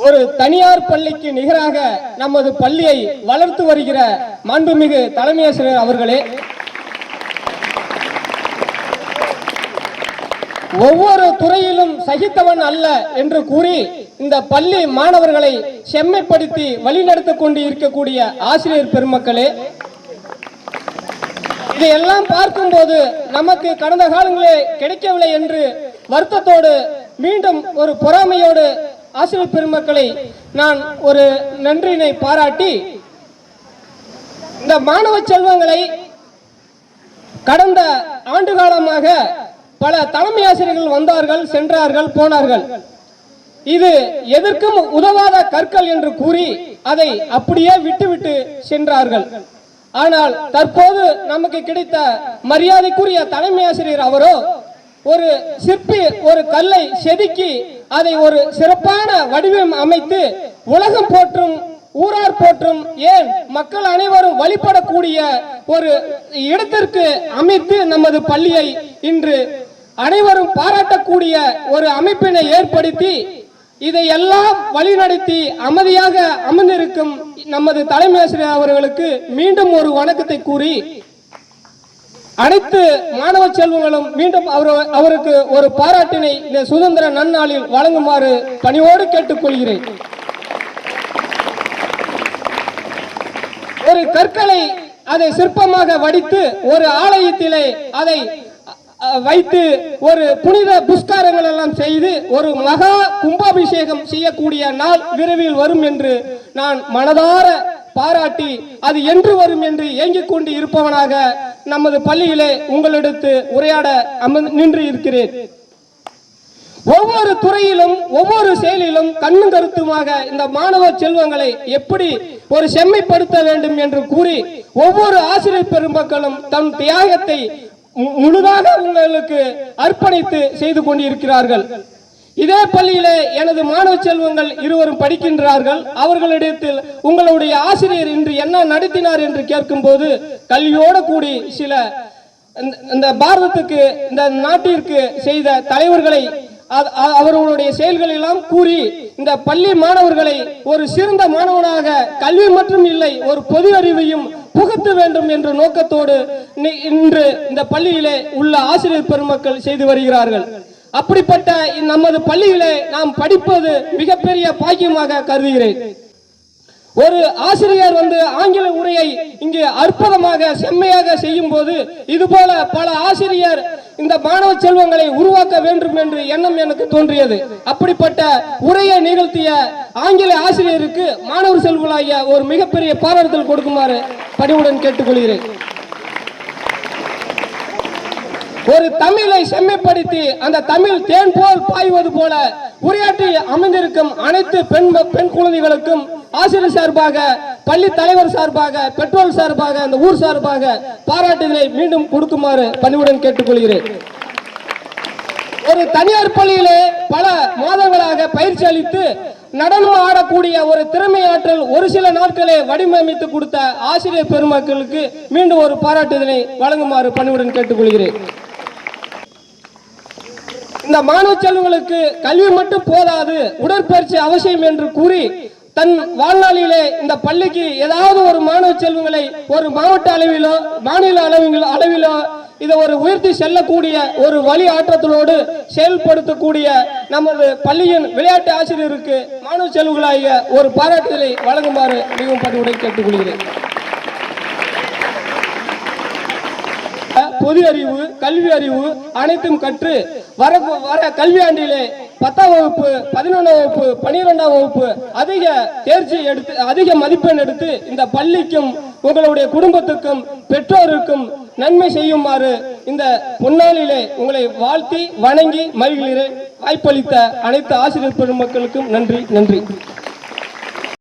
ஒரு தனியார் பள்ளிக்கு நிகராக நமது பள்ளியை வளர்த்து வருகிற மாண்புமிகு தலைமை ஆசிரியர் அவர்களே, ஒவ்வொரு துறையிலும் சகித்தவன் அல்ல என்று கூறி இந்த பள்ளி மாணவர்களை செம்மைப்படுத்தி வழிநடத்திக் கொண்டு இருக்கக்கூடிய ஆசிரியர் பெருமக்களே, இதையெல்லாம் பார்க்கும்போது நமக்கு கடந்த காலங்களில் கிடைக்கவில்லை என்று வருத்தத்தோடு மீண்டும் ஒரு பொறாமையோடு ஆசிரியர் பெருமக்களை நான் ஒரு நன்றியினை பாராட்டி, இந்த மாணவ செல்வங்களை கடந்த ஆண்டு காலமாக பல தலைமை ஆசிரியர்கள் வந்தார்கள், சென்றார்கள், போனார்கள். இது எதற்கும் உதவாத கற்கள் என்று கூறி அதை அப்படியே விட்டுவிட்டு சென்றார்கள். ஆனால் தற்போது நமக்கு கிடைத்த மரியாதைக்குரிய தலைமை ஆசிரியர் அவரோ ஒரு சிற்பி ஒரு கல்லை செதுக்கி அதை ஒரு சிறப்பான வடிவம் அமைத்து உலகம் போற்றும் ஊரார் போற்றும் ஏன் மக்கள் அனைவரும் வழிபடக்கூடிய ஒரு இடத்திற்கு அமைத்து நமது பள்ளியை இன்று அனைவரும் பாராட்டக்கூடிய ஒரு அமைப்பினை ஏற்படுத்தி இதையெல்லாம் வழிநடத்தி அமைதியாக அமர்ந்திருக்கும் நமது தலைமை ஆசிரியர் அவர்களுக்கு மீண்டும் ஒரு வணக்கத்தை கூறி, அனைத்து மாணவ செல்வங்களும் மீண்டும் அவருக்கு ஒரு பாராட்டினை இந்த சுதந்திர நன்னாளில் வழங்குமாறு பணியோடு கேட்டுக்கொள்கிறேன். ஒரு கற்களை அதை சிற்பமாக வடித்து ஒரு ஆலயத்திலே அதை வைத்து ஒரு புனித புஷ்காரங்கள் எல்லாம் செய்து ஒரு மகா கும்பாபிஷேகம் செய்யக்கூடிய நாள் விரைவில் வரும் என்று நான் மனதார பாராட்டி, அது என்று வரும் என்று ஏங்கிக் கொண்டு இருப்பவனாக நமது பள்ளியிலே உங்களிடத்து உரையாட நின்று இருக்கிறேன். ஒவ்வொரு துறையிலும் ஒவ்வொரு செயலிலும் கண்ணும் கருத்துமாக இந்த மாணவ செல்வங்களை எப்படி ஒரு செம்மைப்படுத்த வேண்டும் என்று கூறி ஒவ்வொரு ஆசிரியர் பெருமக்களும் தன் தியாகத்தை முழுதாக உங்களுக்கு அர்ப்பணித்து செய்து கொண்டிருக்கிறார்கள். இதே பள்ளியிலே எனது மாணவ செல்வங்கள் இருவரும் படிக்கின்றார்கள். அவர்களிடத்தில் உங்களுடைய ஆசிரியர் இன்று என்ன நடத்தினார் என்று கேட்கும் போது கல்வியோடு கூடி சில இந்த பாரதத்துக்கு இந்த நாட்டிற்கு செய்த தலைவர்களை அவர்களுடைய செயல்கள் எல்லாம் கூறி இந்த பள்ளி மாணவர்களை ஒரு சிறந்த மாணவனாக கல்வி மட்டும் இல்லை ஒரு பொது அறிவையும் புகுத்த வேண்டும் என்ற நோக்கத்தோடு இன்று இந்த பள்ளியிலே உள்ள ஆசிரியர் பெருமக்கள் செய்து வருகிறார்கள். அப்படிப்பட்ட நமது பள்ளியிலே நாம் படிப்பது மிகப்பெரிய பாக்கியமாக கருதுகிறேன். ஒரு ஆசிரியர் ஆங்கில உரையை இங்கு அற்புதமாக செம்மையாக செய்யும் போது இதுபோல பல ஆசிரியர் இந்த மாணவ செல்வங்களை உருவாக்க வேண்டும் என்று எண்ணம் எனக்கு தோன்றியது. அப்படிப்பட்ட உரையை நிகழ்த்திய ஆங்கில ஆசிரியருக்கு மாணவர் செல்வங்களாகிய ஒரு மிகப்பெரிய பாராட்டுதல் கொடுக்குமாறு பணிவுடன் கேட்டுக்கொள்கிறேன். ஒரு தமிழை செம்மைப்படுத்தி அந்த தமிழ் தேன் போல் பாய்வது போல உரையாற்றி அமைந்திருக்கும் அனைத்து பெண் குழந்தைகளுக்கும் ஆசிரியர் சார்பாக, பள்ளி தலைவர் சார்பாக, பெற்றோர் சார்பாக, அந்த ஊர் சார்பாக பாராட்டுதலை மீண்டும் கொடுக்குமாறு பணிவுடன் கேட்டுக்கொள்கிறேன். ஒரு தனியார் பள்ளியிலே பல மாதங்களாக பயிற்சி அளித்து நடனம் ஆடக்கூடிய ஒரு திறமை ஆற்றல் ஒரு சில நாட்களே வடிவமைத்து கொடுத்த ஆசிரியர் பெருமக்களுக்கு மீண்டும் ஒரு பாராட்டுதலை வழங்குமாறு பணிவுடன் கேட்டுக்கொள்கிறேன். இந்த மாணவ செல்வங்களுக்கு கல்வி மட்டும் போதாது, உடற்பயிற்சி அவசியம் என்று கூறி தன் வாழ்நாளிலே இந்த பள்ளிக்கு ஏதாவது ஒரு மாணவ செல்வங்களை ஒரு மாவட்ட அளவிலோ மாநில அளவிலோ இதை ஒரு உயர்த்தி செல்லக்கூடிய ஒரு வழி ஆற்றத்தோடு செயல்படுத்தக்கூடிய நமது பள்ளியின் விளையாட்டு ஆசிரியருக்கு மாணவ செல்வங்களாகிய ஒரு பாராட்டுதலை வழங்குமாறு மிகவும் பணிவுடன் கேட்டுக்கொள்கிறேன். பொது அறிவு, கல்வி அறிவு அனைத்தும் கற்று வர கல்வி ஆண்டிலே 10ஆம் வகுப்பு, 11ஆம் வகுப்பு, 12ஆம் வகுப்பு அதிக தேர்ச்சி எடுத்து அதிக மதிப்பெண் எடுத்து இந்த பள்ளிக்கும் உங்களுடைய குடும்பத்துக்கும் பெற்றோருக்கும் நன்மை செய்யுமாறு இந்த பொன்னாளிலே உங்களை வாழ்த்தி வணங்கி மகிழ்கிறேன். வாய்ப்பளித்த அனைத்து ஆசிரியர் பெருமக்களுக்கும் நன்றி.